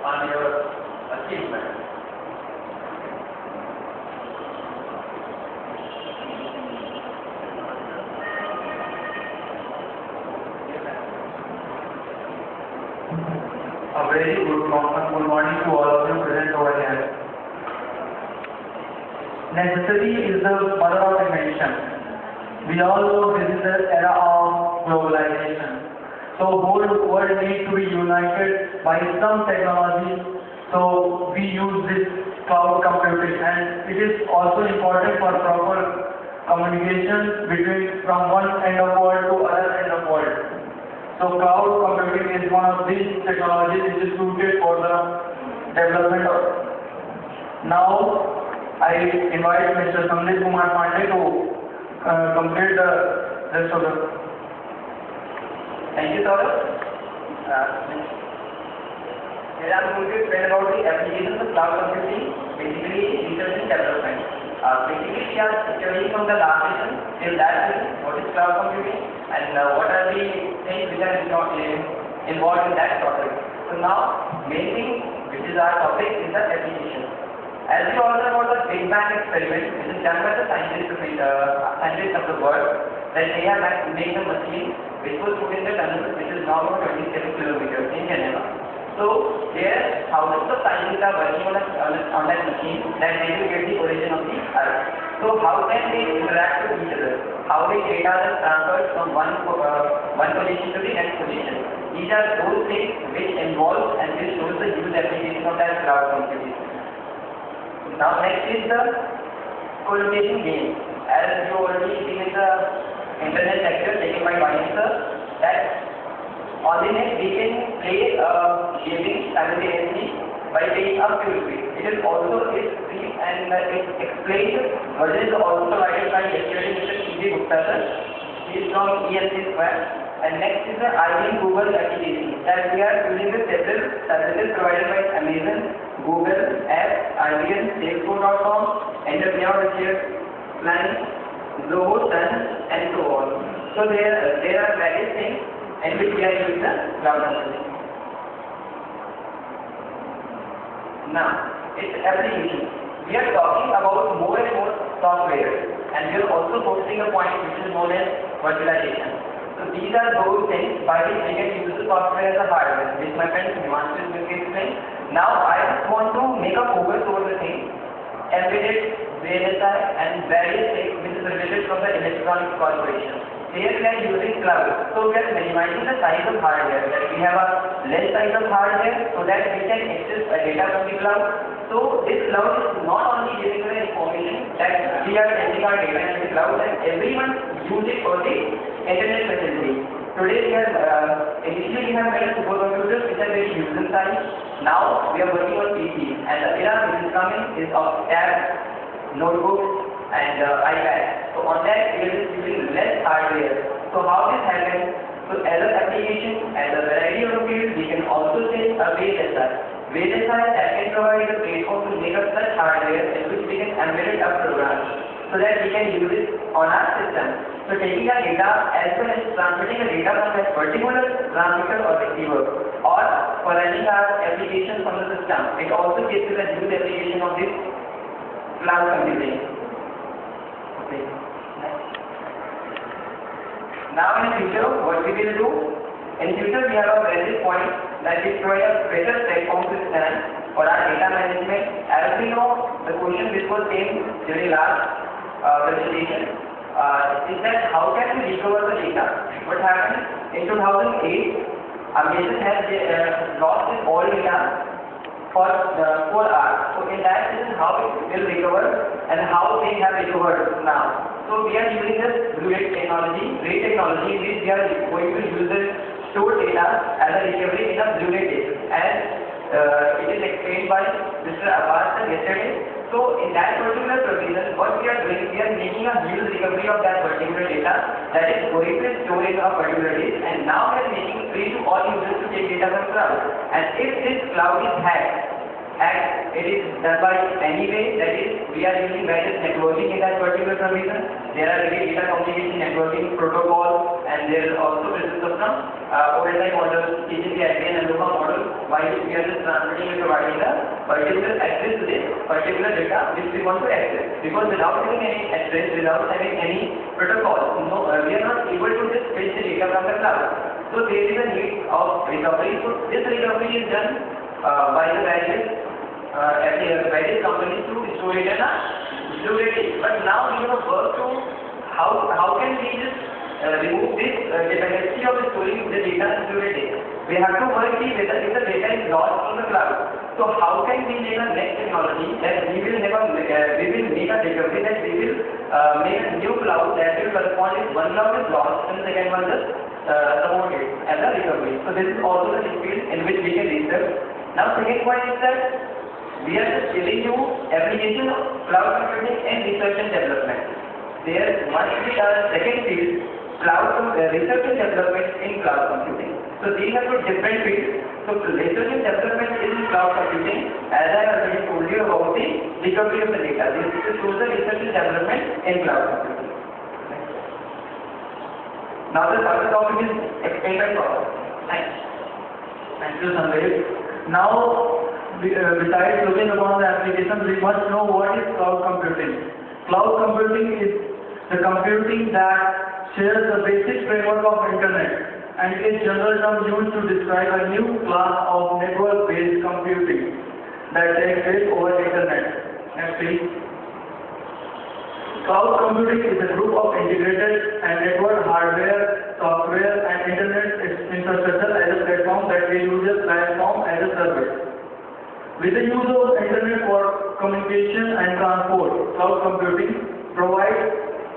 on your achievement. A very good morning to all of you present over here. Necessity is the mother of invention. We all know this is the era of globalization. So whole world needs to be united by some technology. So we use this cloud computing, and it is also important for proper communication between from one end of world to other end of world. So cloud computing is one of these technologies which is suited for the development of. Now I invite Mr. SANDEEP Kumar Pandeey to complete the rest of the. Thank you, Saurabh. Here I am going to explain about the applications of cloud computing, basically research and development. Basically, we are studying from the last session till that session what is cloud computing and what are the things which are involved in that topic. So now, main thing which is our topic is the application. As we all know about the Big Bang experiment, which is done by the scientists of the world, that they have made a machine which was put in the tunnel, which is now about 27 kilometers in Geneva. So there, thousands of scientists are working on that machine that they will get the origin of the Earth. So how can they interact with each other? How the data is transferred from one position to the next position? These are those things which involve and which shows the huge application of that cloud computing. Now next is the co-location game. As you already seen in the internet lecture taken by Vanessa, that on the net we can play gaming simultaneously by paying up to rupees. It is also free and it explained version is also provided by yesterday Mr. T.J. Gupta sir. He is from ELC Square. And next is the IBM Google application that we are using the several services provided by Amazon, Google, Apps, IBM, Salesforce.com, Enterprise Research Plan, Zoho, Sun, and so on. So there are various things in which we are using the cloud computing. Now, its application. We are talking about more and more software, and we are also focusing a point which is known as virtualization. So these are those things by which we can use the software as a hardware, which my friend HIMANSHU is going to explain. Now I just want to make a focus over the thing, embedded, VLSI, and various things which is related from the electronic corporation. Here we are using cloud, so we are minimizing the size of hardware, that we have a less size of hardware so that we can access data from the cloud. So this cloud is not only giving the information that we are sending our data in the cloud and everyone use it for the internet facility. Today we have initially we have made supercomputers which are very user size. Now we are working on PCs, and the era which is coming is of tabs, notebooks, and iPads. So on that we are just using less hardware. So how this happens? So as an application, as a variety of fields, we can also say a VLSI. VLSI that can provide a platform to make up such hardware in which we can embed a program so that we can use it on our system. So taking our data as well as transmitting the data from that particular transmitter or receiver, or for running our application from the system. It also gives us a huge application of this cloud computing. Okay. Now in the future, what we will do? In future, we have a various point that we provide a better platform to stand for our data management. As we know, the question which was came during last presentation is that how can we recover the data? What happened in 2008? Amazon has lost its all data for 4 hours. So in that is how it will recover and how they have recovered now. So we are using this great technology in which we are going to use this stored data as a recovery in a Blu-ray disc, as it is explained by Mr. Abbas yesterday. So in that particular provision, what we are doing, we are making a huge recovery of that particular data that is going to store in a particular disk, and now we are making it free to all users to take data from cloud. And if this cloud is hacked, and it is done by any way, that is, we are using various networking in that particular service. There are very data communication networking protocol, and there is also business of some OSI model, TCP IP and ALOHA model, by which we are just transmitting and providing the particular access to this particular data which we want to access. Because without having any access, without having any protocol, we are not able to just fetch the data from the cloud. So there is a need of recovery. So this recovery is done by the various companies to store it in a fluidity. But now we have work to how can we just remove this dependency of storing the data in fluidity. We have to work whether if the data is lost on the cloud. So how can we make a next technology that we will make a recovery, that we will make a new cloud that will correspond if one cloud is lost and the second one just support it as a recovery. So this is also the field in which we can research. Now second point is that we are just giving you application of cloud computing and research and development. There must be a second field, research and development in cloud computing. So these are two different fields. So research and development is in cloud computing, as I already told you about the recovery of the data. This shows the research and development in cloud computing. Now the third topic is experiment process. Thank you, Sandeep. Now, besides looking upon the applications, we must know what is cloud computing. Cloud computing is the computing that shares the basic framework of internet and is general term used to describe a new class of network-based computing that takes place over internet. Next please. Cloud computing is a group of integrated and network hardware, software and internet infrastructure as a platform that the users platform as a service. With the use of internet for communication and transport, cloud computing provides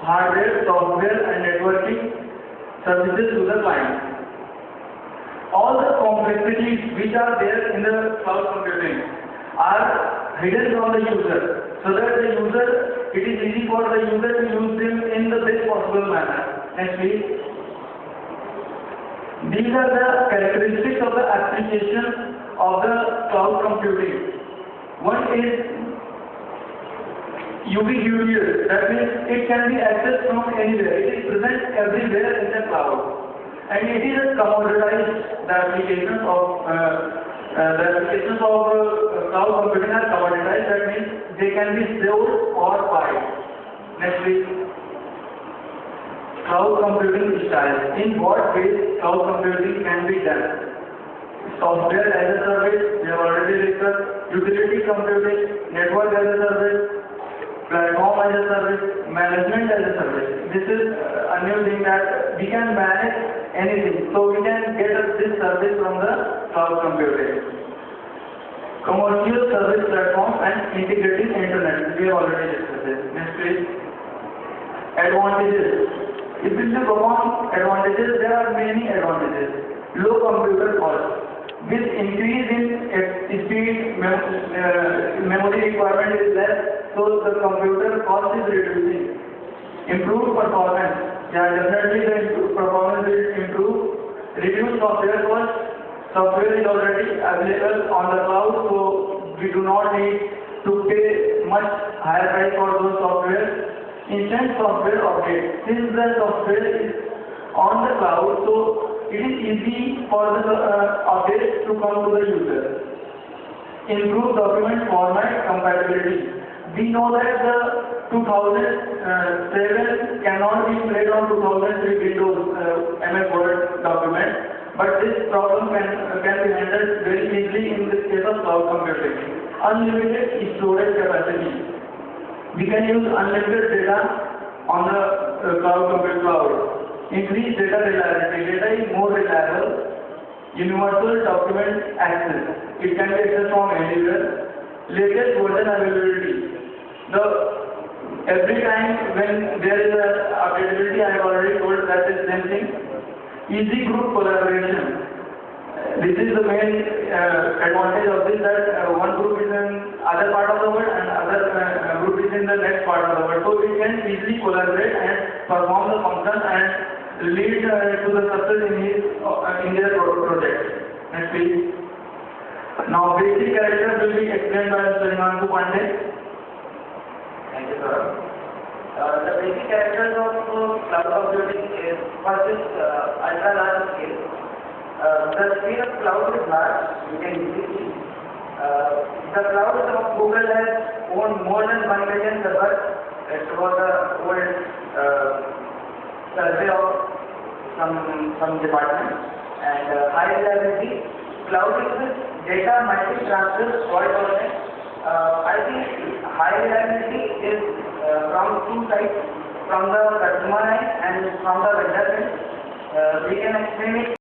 hardware, software and networking services to the client. All the complexities which are there in the cloud computing are hidden from the user, so that it is easy for the user to use them in the best possible manner. Next please. These are the characteristics of the application of the cloud computing. One is ubiquitous, that means it can be accessed from anywhere. It is present everywhere in the cloud, and it is a commoditized. The applications of cloud computing are commoditized. That means they can be sold or bought. Next please. Cloud computing style. In what ways cloud computing can be done? Software as a service, we have already discussed. Utility computing, network as a service, platform as a service, management as a service. This is a new thing that we can manage anything. So we can get this service from the cloud computing. Commercial service platform and integrating internet. We have already discussed this. Next please. Advantages. If we look upon advantages, there are many advantages. Low computer cost. With increase in speed, memory requirement is less, so the computer cost is reducing. Improved performance. Yeah, definitely the performance will improve. Reduced software cost. Software is already available on the cloud, so we do not need to pay much higher price for those software. Instant software update. Since the software is on the cloud, so it is easy for the updates to come to the user. Improved document format compatibility. We know that the 2007 cannot be played on 2003 Windows MS Word document, but this problem can be handled very easily in this case of cloud computing. Unlimited storage capacity. We can use unlimited data on the cloud. Increased data reliability. Data is more reliable. Universal document access. It can be accessed from anywhere. Latest version availability. Every time when there is a updatability, I have already told that is same thing. Easy group collaboration. This is the main advantage of this, that one group is in other part of the world and other group is in the next part of the world. So we can easily collaborate and perform the function and lead to the success in their project. Next please. Now basic characters will be explained by Mr. HIMANSHU Pandey. Thank you, sir. The basic characters of cloud computing is first is ultra large scale. The scale of cloud is large, you can easily see. The cloud of Google has owned more than 1 million servers. It was the old survey of some department. And high reliability, cloud uses data multi-transfer voice over net. I think high reliability is from two sides, from the customer end and from the vendor end. We can explain it